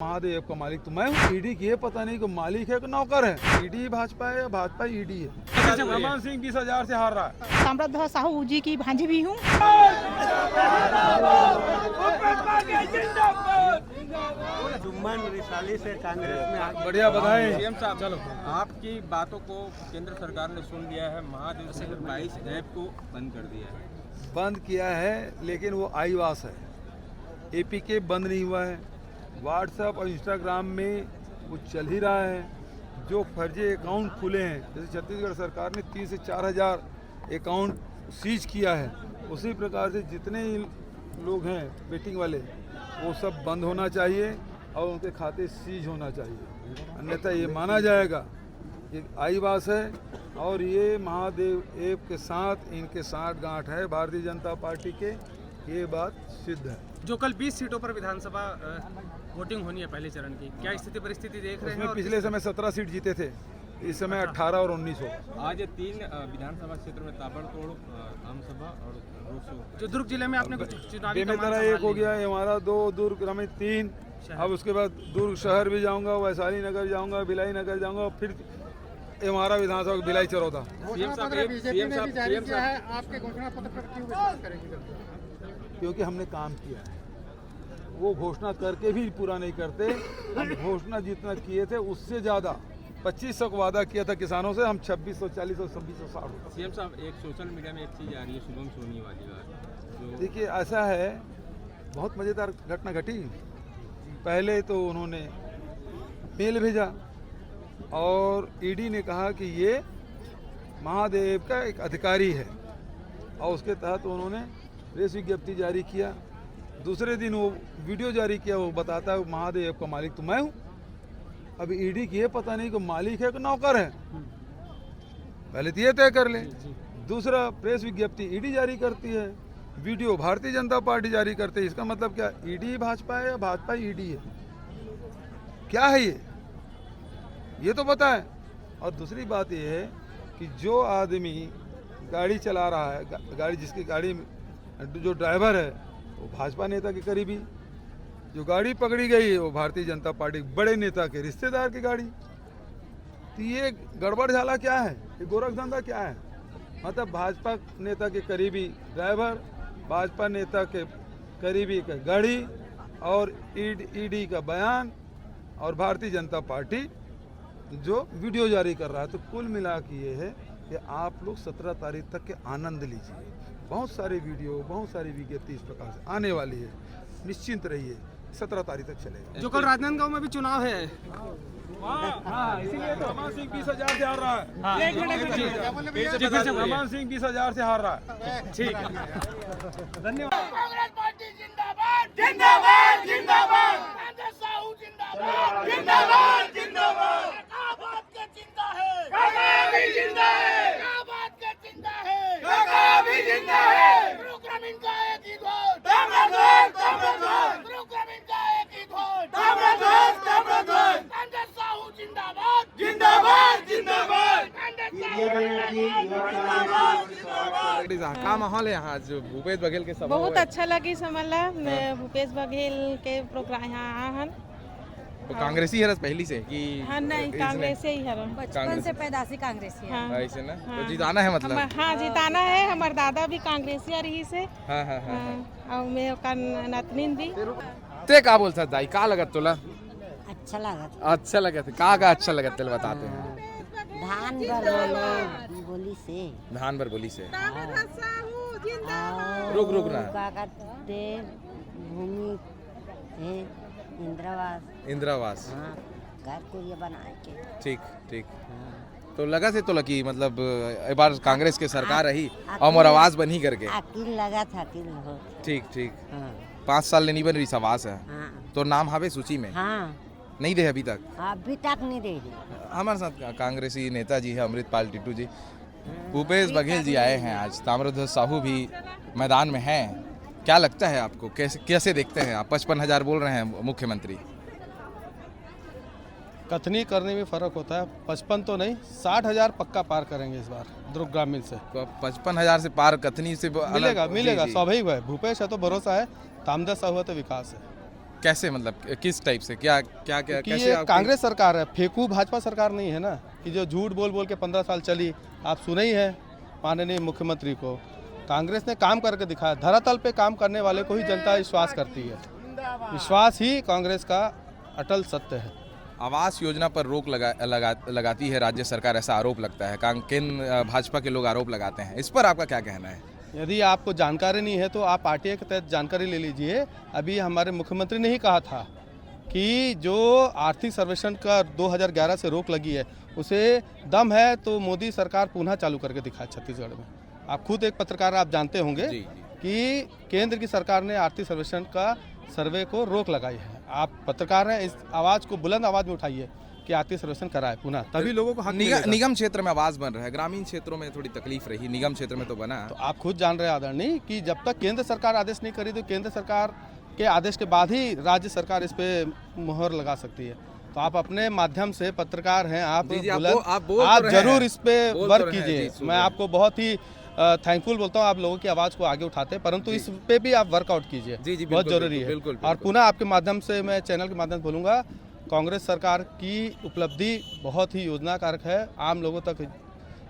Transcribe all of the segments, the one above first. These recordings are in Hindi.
महादेव का मालिक तो मैं हूँ। ईडी की है, पता नहीं कि मालिक है कि नौकर है। ईडी भाजपा है या भाजपा ईडी है। रमन सिंह 20,000 से हार रहा है। ताम्रध्वज साहू जी की भांजी भी हूँ। जुम्मन रिसाली से कांग्रेस में बढ़िया बधाई। सीएम साहब, चलो आपकी बातों को केंद्र सरकार ने सुन लिया है। महादेव से 22 ऐप को बंद कर दिया है। बंद किया है, लेकिन वो आईवास है। एपीके बंद नहीं हुआ है। व्हाट्सएप और इंस्टाग्राम में वो चल ही रहा है। जो फर्जी अकाउंट खुले हैं, जैसे छत्तीसगढ़ सरकार ने 3 से 4 हज़ार अकाउंट सीज किया है, उसी प्रकार से जितने लोग हैं बेटिंग वाले, वो सब बंद होना चाहिए और उनके खाते सीज होना चाहिए। अन्यथा ये माना जाएगा ये आईवास है और ये महादेव ऐप के साथ इनके साथ गांठ है भारतीय जनता पार्टी के। ये बात सिद्ध है। जो कल 20 सीटों पर विधानसभा वोटिंग होनी है पहले चरण की, क्या स्थिति परिस्थिति देख रहे हैं? उसमें पिछले समय 17 सीट जीते थे, इस समय 18 और 19 हो। आज 3 विधानसभा क्षेत्र में ताबड़तोड़ आम सभा और रोड शो। जो दुर्ग जिले में आपने कुछ चुनावी बेमेतरा 1 हो गया, हमारा 2, दुर्ग में 3। अब उसके बाद दुर्ग शहर भी जाऊंगा, वैशाली नगर जाऊंगा, भिलाई नगर जाऊंगा, फिर हमारा विधानसभा भिलाई चरौदा। सीएम साहब, आपके घोषणा पत्र पर क्यों विश्वास करेंगे? क्योंकि हमने काम किया है। वो घोषणा करके भी पूरा नहीं करते। हम घोषणा जितना किए थे उससे ज़्यादा 2500 का वादा किया था किसानों से, हम 2640 और 2660। सीएम साहब, एक सोशल मीडिया में एक चीज़ आ रही है, शुभम सोनी वाली बात। देखिए, ऐसा है, बहुत मज़ेदार घटना घटी। पहले तो उन्होंने मेल भेजा और ईडी ने कहा कि ये महादेव का एक अधिकारी है और उसके तहत उन्होंने प्रेस विज्ञप्ति जारी किया। दूसरे दिन वो वीडियो जारी किया, वो बताता है महादेव का मालिक तो मैं हूँ। अभी ईडी की है, पता नहीं कि मालिक है कि नौकर है। पहले तो ये तय कर ले। दूसरा, प्रेस विज्ञप्ति ईडी जारी करती है, वीडियो भारतीय जनता पार्टी जारी करती है। इसका मतलब क्या, ईडी भाजपा है या भाजपा ईडी है? क्या है ये तो बताएं। और दूसरी बात ये है कि जो आदमी गाड़ी चला रहा है, गाड़ी जिसकी गाड़ी जो ड्राइवर है वो भाजपा नेता के करीबी, जो गाड़ी पकड़ी गई है वो भारतीय जनता पार्टी बड़े नेता के रिश्तेदार की गाड़ी। तो ये गड़बड़ झाला क्या है, ये गोरखधंधा क्या है? मतलब भाजपा नेता के करीबी ड्राइवर, भाजपा नेता के करीबी का गाड़ी और ईडी का बयान और भारतीय जनता पार्टी जो वीडियो जारी कर रहा है। तो कुल मिला के ये है कि आप लोग 17 तारीख तक के आनंद लीजिए। बहुत सारे वीडियो, बहुत सारी विज्ञप्ति इस प्रकार से आने वाली है। निश्चिंत रहिए, 17 तारीख तक चलेगा। जो कल राजनांदगांव में भी चुनाव है, इसीलिए तो रमन सिंह 20,000 से हार रहा है। रमन सिंह 20,000 से हार रहा है। ठीक है, धन्यवाद। कांग्रेस पार्टी जिंदाबाद जिंदाबाद जिंदाबाद, कांग्रेस साहू जिंदाबाद जिंदाबाद जिंदाबाद। क्या बात की चिंता है, काका भी जिंदा है। क्या बात की चिंता है, काका भी जिंदा है। गुरु ग्रामीण का एक ही वोट, ताम्रध्वज ताम्रध्वज। गुरु ग्रामीण का एक ही वोट, ताम्रध्वज ताम्रध्वज। कांग्रेस साहू जिंदाबाद जिंदाबाद जिंदाबाद, कांग्रेस साहू जिंदाबाद जिंदाबाद। क्या माहौल है यहाँ जो भूपेश बघेल के सभा? बहुत अच्छा लगी समझला। भूपेश बघेल के प्रोग्राम यहाँ हन। तो कांग्रेसी है पहली से कि? हाँ, नहीं, कांग्रेस से ही हर बचपन से पैदाशी कांग्रेसी है। हाँ, ऐसे ना, हाँ। तो जिताना है मतलब? हाँ, जिताना है। हमारे दादा भी कांग्रेसी रही से। हाँ हाँ हाँ। और मैं का नतनीन भी। ते का बोल सकता है, का लगत तोला? अच्छा लगा अच्छा लगा था, का अच्छा लगा तेल बताते हैं। धान बर बोली से, धान बर बोली से। और रुक रुक ना। का कहते भूमि है, इंदिरावास। हाँ, घर को ये बनाए के। ठीक ठीक। हाँ। तो लगा से तो लगी मतलब एक बार कांग्रेस की सरकार रही और मोर आवाज बनी करके। अकील लगा था, अकील हो। ठीक ठीक। हाँ 5 साल ले नहीं बन रही आवास है। हाँ तो नाम हावे सूची में? हाँ, नहीं दे अभी तक? अभी तक नहीं दे दी। हमारे साथ कांग्रेसी नेता जी है अमृतपाल टिट्टू जी, भूपेश बघेल जी आए हैं आज, ताम्रध्वज साहू भी मैदान में हैं। क्या लगता है आपको, कैसे देखते हैं आप? 55,000 बोल रहे हैं मुख्यमंत्री। कथनी करने में फ़र्क होता है। 55 तो नहीं, 60,000 पक्का पार करेंगे इस बार दुर्ग ग्रामीण से। तो 55,000 से पार कथनी से मिलेगा जी, मिलेगा, जी। स्वाभाविक है। भूपेश है तो भरोसा है, ताम्रध्वज साहू है तो विकास है। कैसे, मतलब किस टाइप से, क्या क्या क्या कि कैसे ये आपकी- कांग्रेस सरकार है, फेंकू भाजपा सरकार नहीं है ना, कि जो झूठ बोल बोल के 15 साल चली। आप सुने ही है माननीय मुख्यमंत्री को, कांग्रेस ने काम करके दिखाया। धरातल पे काम करने वाले को ही जनता विश्वास करती है, विश्वास ही कांग्रेस का अटल सत्य है। आवास योजना पर रोक लगाती है राज्य सरकार, ऐसा आरोप लगता है। केंद्र भाजपा के लोग आरोप लगाते हैं, इस पर आपका क्या कहना है? यदि आपको जानकारी नहीं है तो आप आरटीआई के तहत जानकारी ले लीजिए। अभी हमारे मुख्यमंत्री ने ही कहा था कि जो आर्थिक सर्वेक्षण का 2011 से रोक लगी है, उसे दम है तो मोदी सरकार पुनः चालू करके दिखाए छत्तीसगढ़ में। आप खुद एक पत्रकार, आप जानते होंगे जी, जी। कि केंद्र की सरकार ने आर्थिक सर्वेक्षण का सर्वे को रोक लगाई है। आप पत्रकार हैं, इस आवाज़ को बुलंद आवाज़ में उठाइए कि आर्थिक सर्वेक्षण कराए पुनः, तभी लोगों को हक मिलेगा। निगम क्षेत्र में आवाज बन रहा है, ग्रामीण क्षेत्रों में थोड़ी तकलीफ रही, निगम क्षेत्र में तो बना। तो आप खुद जान रहे हैं आदरणीय कि जब तक केंद्र सरकार आदेश नहीं करी तो केंद्र सरकार के आदेश के बाद ही राज्य सरकार इस पे मुहर लगा सकती है। तो आप अपने माध्यम से पत्रकार हैं, आप जी, जी, बुलंद- आप बोल तो आप रहे हैं। जरूर इस पे बोल तो वर्क रहे हैं, कीजिए। जी, सुन मैं रहे हैं। आपको बहुत ही थैंकफुल बोलता हूँ, आप लोगों की आवाज़ को आगे उठाते हैं, परंतु इस पे भी आप वर्कआउट कीजिए। जी, जी, बहुत बिल्कुल, जरूरी है। बिल्कुल, और बिल्कुल। पुनः आपके माध्यम से, मैं चैनल के माध्यम से बोलूँगा, कांग्रेस सरकार की उपलब्धि बहुत ही योजनाकारक है, आम लोगों तक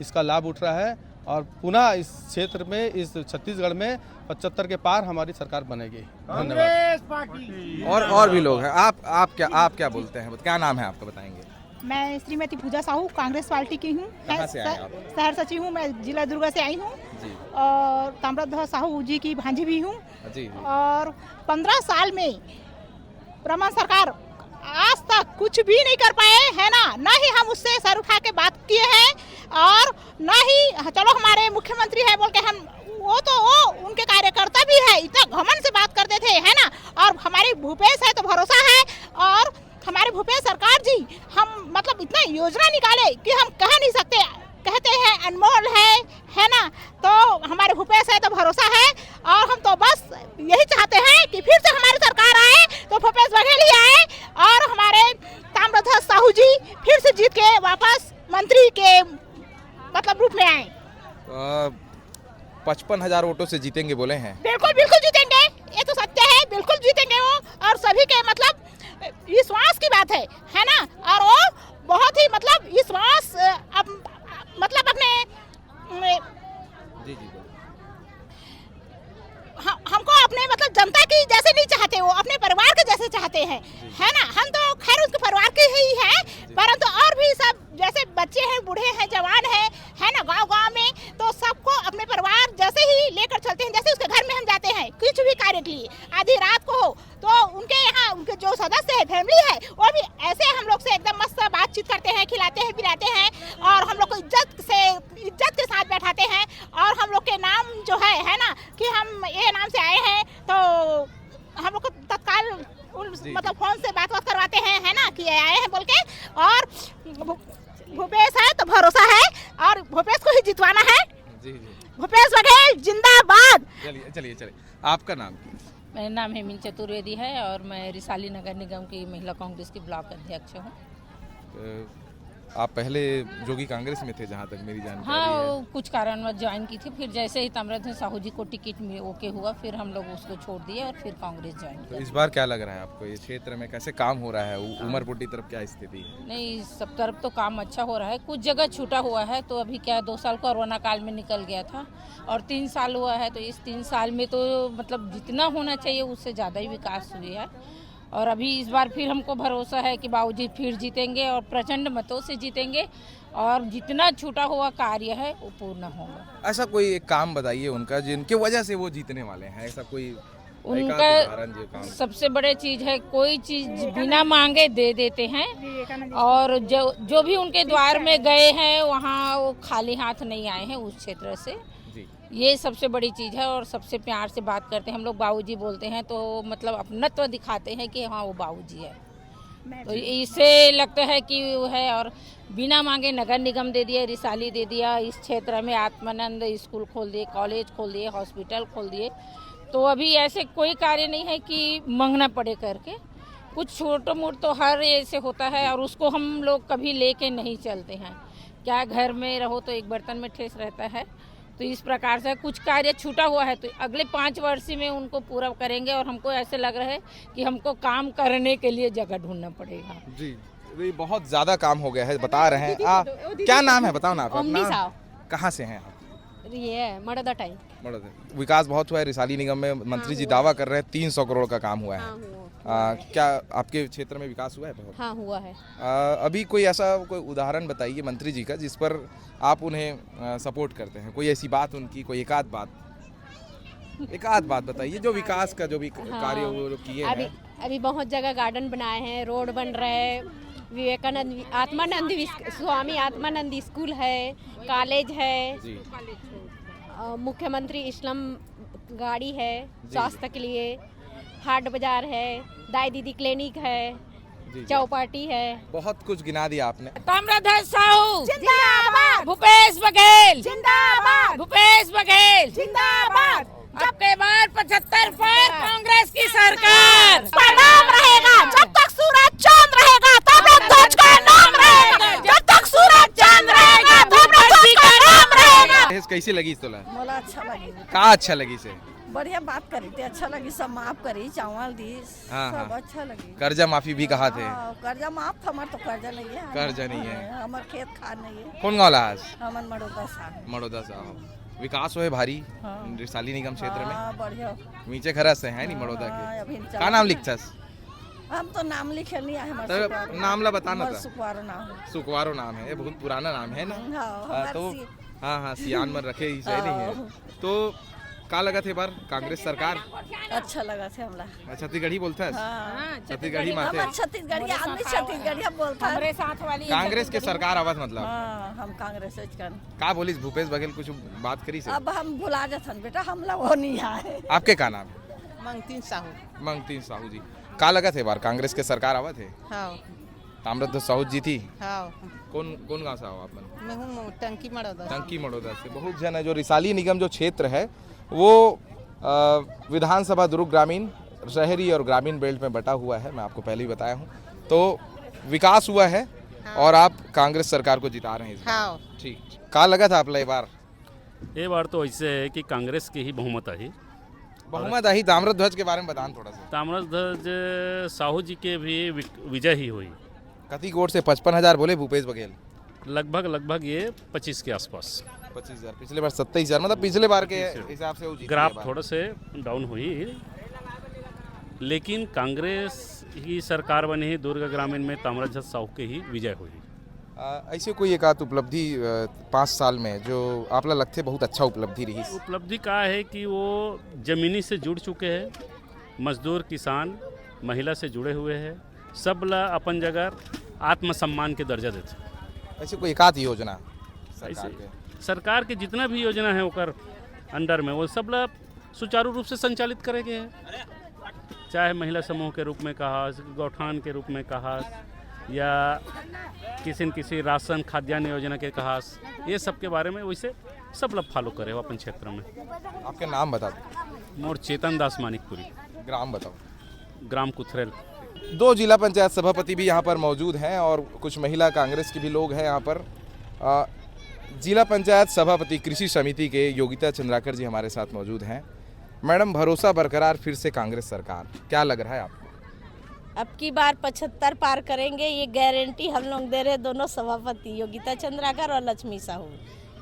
इसका लाभ उठ रहा है और पुनः इस क्षेत्र में, इस छत्तीसगढ़ में 75 के पार हमारी सरकार बनेगी। धन्यवाद। और भी लोग हैं। आप क्या बोलते हैं, क्या नाम है आपका, बताएंगे? मैं श्रीमती पूजा साहू कांग्रेस पार्टी की हूँ। कहाँ से आए आप? शहर सचिव हूँ, मैं जिला दुर्गा से आई हूँ जी और ताम्रध्वज साहू जी की भांजी भी हूँ। जी। और 15 साल में ब्रह्मा सरकार आज तक कुछ भी नहीं कर पाए है ना ही हम उससे सर उठा के बात किए हैं और ना ही चलो हमारे मुख्यमंत्री है बोल के हम वो उनके कार्यकर्ता भी है, इतना घमंड से बात करते थे है ना। और हमारे भूपेश है तो भरोसा है, और हमारे भूपेश सरकार जी हम मतलब इतना योजना निकाले कि हम कह नहीं सकते, कहते हैं अनमोल है ना। तो हमारे भूपेश है तो भरोसा है, और हम तो बस यही चाहते हैं कि फिर से हमारी सरकार आए तो भूपेश बघेल ही आए और हमारे ताम्रध्वज साहू जी फिर से जीत के वापस मंत्री के मतलब रूप में आए। 55,000 वोटों से जीतेंगे बोले हैं। बिल्कुल बिल्कुल जीतेंगे, ये तो सत्य है, बिल्कुल जीतेंगे वो, और सभी के मतलब विश्वास की बात है ना। और वो बहुत ही मतलब विश्वास मतलब अपने जी जी। हमको अपने मतलब जनता की जैसे नहीं चाहते, वो अपने परिवार के जैसे चाहते हैं है ना। हम तो खैर उसके परिवार के ही है, परंतु और भी सब जैसे बच्चे हैं, बूढ़े हैं, जवान है ना, गांव में तो सबको अपने परिवार जैसे ही लेकर चलते हैं। जैसे उसके घर में हम जाते हैं कुछ भी कार्य के लिए, आधी रात को हो तो उनके यहाँ उनके जो सदस्य है, फैमिली है, वो भी ऐसे हम लोग से एकदम मस्त बातचीत करते हैं, खिलाते हैं, पिलाते हैं और हम लोग को इज्जत के साथ बैठाते हैं। और हम लोग के नाम जो है ना कि हम ये नाम से आए हैं, तो हम लोग को तत्काल मतलब फोन से बात करवाते हैं है ना कि आए हैं बोल के। और भूपेश है तो भरोसा है और भूपेश को ही जितवाना है। जी जी। भूपेश बघेल जिंदाबाद। चलिए आपका नाम? मेरा नाम हेमिन चतुर्वेदी है और मैं रिसाली नगर निगम की महिला कांग्रेस की ब्लॉक अध्यक्ष हूँ। आप पहले जोगी कांग्रेस में थे जहाँ तक मेरी जानकारी हाँ, है। कुछ कारणवश ज्वाइन की थी, फिर जैसे ही ताम्रध्वज साहू जी को टिकट में ओके हुआ, फिर हम लोग उसको छोड़ दिए और फिर कांग्रेस ज्वाइन तो किया। इस बार क्या लग रहा है आपको, ये क्षेत्र में कैसे काम हो रहा है? उमरपुटी तरफ क्या स्थिति है? नहीं, सब तरफ तो काम अच्छा हो रहा है, कुछ जगह छूटा हुआ है। तो अभी क्या 2 साल कोरोना काल में निकल गया था और 3 साल हुआ है, तो इस 3 साल में तो मतलब जितना होना चाहिए उससे ज़्यादा ही विकास हुई है। और अभी इस बार फिर हमको भरोसा है कि बाबूजी फिर जीतेंगे और प्रचंड मतों से जीतेंगे और जितना छूटा हुआ कार्य है वो पूर्ण होगा। ऐसा कोई एक काम बताइए उनका जिनकी वजह से वो जीतने वाले हैं, ऐसा कोई उनका सबसे बड़े चीज है, कोई चीज बिना मांगे दे देते हैं और जो भी उनके द्वार में गए हैं वहाँ वो खाली हाथ नहीं आए हैं उस क्षेत्र से। ये सबसे बड़ी चीज़ है और सबसे प्यार से बात करते हैं। हम लोग बाबूजी बोलते हैं तो मतलब अपनत्व दिखाते हैं कि हाँ वो बाबूजी है, तो इससे लगता है कि वो है। और बिना मांगे नगर निगम दे दिया, रिसाली दे दिया, इस क्षेत्र में आत्मानंद स्कूल खोल दिए, कॉलेज खोल दिए, हॉस्पिटल खोल दिए। तो अभी ऐसे कोई कार्य नहीं है कि मांगना पड़े करके, कुछ छोटा मोटा तो हर ऐसे होता है और उसको हम लोग कभी लेके नहीं चलते हैं। क्या घर में रहो तो एक बर्तन में ठेस रहता है, तो इस प्रकार से कुछ कार्य छूटा हुआ है तो अगले 5 वर्ष में उनको पूरा करेंगे और हमको ऐसे लग रहा है कि हमको काम करने के लिए जगह ढूंढना पड़ेगा। जी, ये बहुत ज़्यादा काम हो गया है, बता रहे हैं आप। क्या नाम है, बताओ ना आप अपना। कहाँ से हैं आप? ये मड़दा टाइम मड़ोदा। विकास बहुत हुआ है रिसाली निगम में, मंत्री जी दावा कर रहे हैं 300 करोड़ का काम हुआ है। क्या आपके क्षेत्र में विकास हुआ है बहुत? हाँ हुआ है। अभी कोई ऐसा कोई उदाहरण बताइए मंत्री जी का जिस पर आप उन्हें सपोर्ट करते हैं, कोई ऐसी बात उनकी, कोई एक आध बात बताइए जो विकास का जो भी कार्य वो लोग किए हैं। अभी बहुत जगह गार्डन बनाए हैं, रोड बन रहे हैं, विवेकानंद स्वामी आत्मानंद स्कूल है, कॉलेज है, मुख्यमंत्री इस्लाम गाड़ी है स्वास्थ्य के लिए, हाट बाजार है, दाई दीदी क्लिनिक है, चौपाटी है, बहुत कुछ गिना दिया आपने। ताम्रध्वज साहू जिंदाबाद, भूपेश बघेल जिंदाबाद, भूपेश बघेल जिंदाबाद। अब के बाद 75 पर कांग्रेस की सरकार प्रणाम रहेगा जब तक सूरज चांद रहेगा, ताम्रध्वज का नाम रहेगा। जब तक सूरज चांद रहेगा, ताम्रध्वज का नाम रहेगा। कैसी लगी तोला? मोला अच्छा लगी, का अच्छा लगी से? बढ़िया बात करी थे, अच्छा लगी, सब माफ करी, चावल दी, सब अच्छा लगी। कर्जा माफी भी कहा थे। कर्जा माफ था, हमारे तो कर्जा नहीं है। कर्जा नहीं है, हमारे खेत खाद नहीं है। कौन गाँव आज? हमारे मड़ोदा साहब। विकास हुए भारी रिसाली निगम क्षेत्र में, बढ़िया नीचे खरस से है नी मड़ोदा के। का नाम लिखतस? हम तो नाम लिखे नहीं है, तो नाम ला बताना था। सुकवारो नाम है, बहुत पुराना नाम है ना। तो हाँ सियान में रखे ही सही नहीं है। तो का लगा थे बार कांग्रेस सरकार? अच्छा लगा थे हमला। छत्तीसगढ़ी बोलता है, छत्तीसगढ़ी माथे छत्तीसगढ़ी आदमी छत्तीसगढ़िया बोलता है। हमारे साथ वाली कांग्रेस के सरकार आवाज मतलब। हम कांग्रेस का बोलिस भूपेश बघेल कुछ बात करी से? अब हम भुला जाते बेटा, हमला वो नहीं आए। आपके का नाम है? मंगतीन साहू जी। का लगा थे बार कांग्रेस के सरकार आवा थे? ताम्रध्वज साहू जी थी। कौन गाँव से आओ आप? मैं हूँ टंकी मड़ोदा से। बहुत जन है जो रिसाली निगम जो क्षेत्र है वो विधानसभा दुर्ग ग्रामीण, शहरी और ग्रामीण बेल्ट में बटा हुआ है, मैं आपको पहले ही बताया हूँ। तो विकास हुआ है और आप कांग्रेस सरकार को जिता रहे हैं। ठीक, का लगा था आप ये बार तो ऐसे है कि कांग्रेस की ही बहुमत आई। ताम्रध्वज के बारे में बताना थोड़ा सा। ताम्रध्वज साहू जी के भी विजय ही हुई। कति वोट से? 55,000 बोले भूपेश बघेल। लगभग ये 25 के आसपास। 25,000, पिछले बार 27,000, मतलब पिछले बार के हिसाब से वो जीती। ग्राफ थोड़ा से डाउन हुई, लेकिन कांग्रेस की सरकार बनी है दुर्ग ग्रामीण में, ताम्रध्वज साहू के ही विजय हुई। ऐसे कोई एक आध उपलब्धि 5 साल में जो आप लगते बहुत अच्छा उपलब्धि रही? उपलब्धि का है कि वो जमीनी से जुड़ चुके हैं, मजदूर किसान महिला से जुड़े हुए हैं, सब ला अपन जगह आत्मसम्मान के दर्जा देते। ऐसे कोई एक आध योजना सरकार के जितना भी योजना है ओकर अंडर में वो सब ला सुचारू रूप से संचालित करेंगे, चाहे महिला समूह के रूप में कहा, गौठान के रूप में कहा, या किसी राशन खाद्यान्न योजना के कहा, ये सब के बारे में वैसे सब लोग फॉलो करे अपन क्षेत्र में। आपके नाम बता दो। मोर चेतन दास मानिकपुरी। ग्राम बताओ। ग्राम कुथरेल। 2 जिला पंचायत सभापति भी यहाँ पर मौजूद हैं और कुछ महिला कांग्रेस के भी लोग हैं यहाँ पर। जिला पंचायत सभापति कृषि समिति के योगिता चंद्राकर जी हमारे साथ मौजूद हैं। मैडम, भरोसा बरकरार फिर से कांग्रेस सरकार, क्या लग रहा है आपको? अब की बार 75 पार करेंगे, ये गारंटी हम लोग दे रहे, दोनों सभापति योगिता चंद्राकर और लक्ष्मी साहू।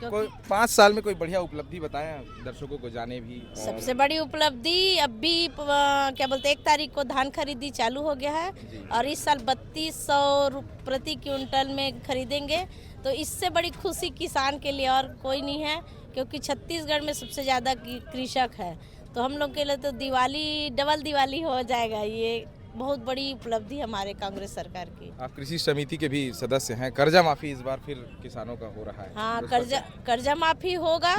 कोई 5 साल में कोई बढ़िया उपलब्धि बताएं दर्शकों को जाने भी। सबसे बड़ी उपलब्धि अभी क्या बोलते 1 तारीख को धान खरीदी चालू हो गया है और इस साल 3200 प्रति क्विंटल में खरीदेंगे, तो इससे बड़ी खुशी किसान के लिए और कोई नहीं है, क्योंकि छत्तीसगढ़ में सबसे ज़्यादा कृषक है, तो हम लोग के लिए तो दिवाली डबल दिवाली हो जाएगा। ये बहुत बड़ी उपलब्धि हमारे कांग्रेस सरकार की। आप कृषि समिति के भी सदस्य हैं, कर्जा माफी इस बार फिर किसानों का हो रहा है। हाँ, कर्जा माफी होगा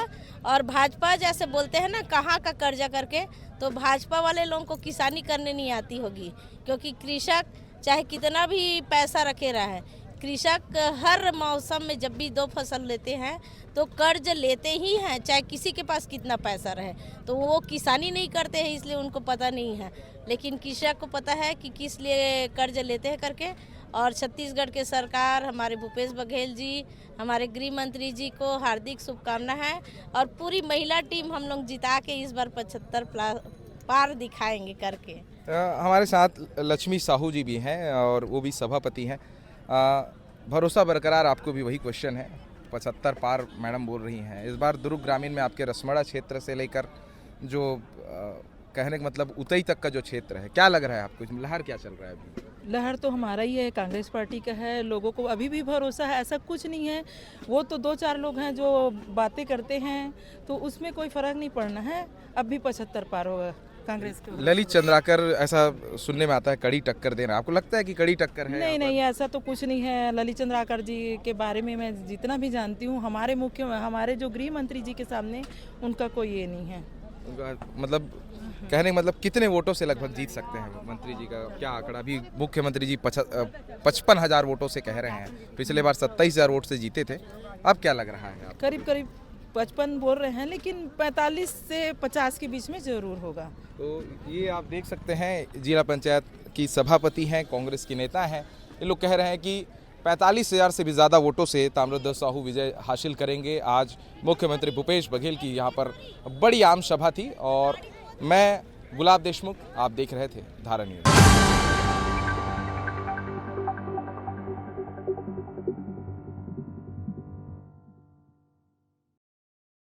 और भाजपा जैसे बोलते हैं ना कहाँ का कर्जा करके, तो भाजपा वाले लोगों को किसानी करने नहीं आती होगी, क्योंकि कृषक चाहे कितना भी पैसा रखे रहा है, कृषक हर मौसम में जब भी 2 फसल लेते हैं तो कर्ज लेते ही हैं, चाहे किसी के पास कितना पैसा रहे, तो वो किसानी नहीं करते हैं, इसलिए उनको पता नहीं है। लेकिन कृषक को पता है कि किस लिए कर्ज लेते हैं करके, और छत्तीसगढ़ के सरकार, हमारे भूपेश बघेल जी, हमारे गृह मंत्री जी को हार्दिक शुभकामना है। और पूरी महिला टीम हम लोग जिता के इस बार 75 पार दिखाएंगे करके। हमारे साथ लक्ष्मी साहू जी भी हैं और वो भी सभापति हैं। भरोसा बरकरार, आपको भी वही क्वेश्चन है, 75 पार मैडम बोल रही हैं। इस बार दुर्ग ग्रामीण में आपके रसमड़ा क्षेत्र से लेकर जो कहने का मतलब उतई तक का जो क्षेत्र है, क्या लग रहा है आपको? लहर क्या चल रहा है अभी? लहर तो हमारा ही है, कांग्रेस पार्टी का है। लोगों को अभी भी भरोसा है, ऐसा कुछ नहीं है। वो तो 2-4 लोग हैं जो बातें करते हैं, तो उसमें कोई फर्क नहीं पड़ना है। अब भी 75 पार होगा कांग्रेस को। ललित चंद्राकर ऐसा सुनने में आता है कड़ी टक्कर दे रहा है, आपको लगता है कि कड़ी टक्कर है? नहीं, ऐसा तो कुछ नहीं है। ललित चंद्राकर जी के बारे में मैं जितना भी जानती हूँ, हमारे जो गृह मंत्री जी के सामने उनका कोई ये नहीं है। मतलब कहने का मतलब कितने वोटों से लगभग जीत सकते हैं मंत्री जी का क्या आंकड़ा? अभी मुख्यमंत्री जी 55,000 वोटों से कह रहे हैं, पिछले बार 27,000 वोट से जीते थे। अब क्या लग रहा है? करीब 55 बोल रहे हैं, लेकिन 45 से 50 के बीच में जरूर होगा। तो ये आप देख सकते हैं, जिला पंचायत की सभापति हैं, कांग्रेस की नेता हैं, ये लोग कह रहे हैं कि 45,000 से भी ज़्यादा वोटों से ताम्रध्वज साहू विजय हासिल करेंगे। आज मुख्यमंत्री भूपेश बघेल की यहाँ पर बड़ी आम सभा थी और मैं गुलाब देशमुख, आप देख रहे थे धारा न्यूज़।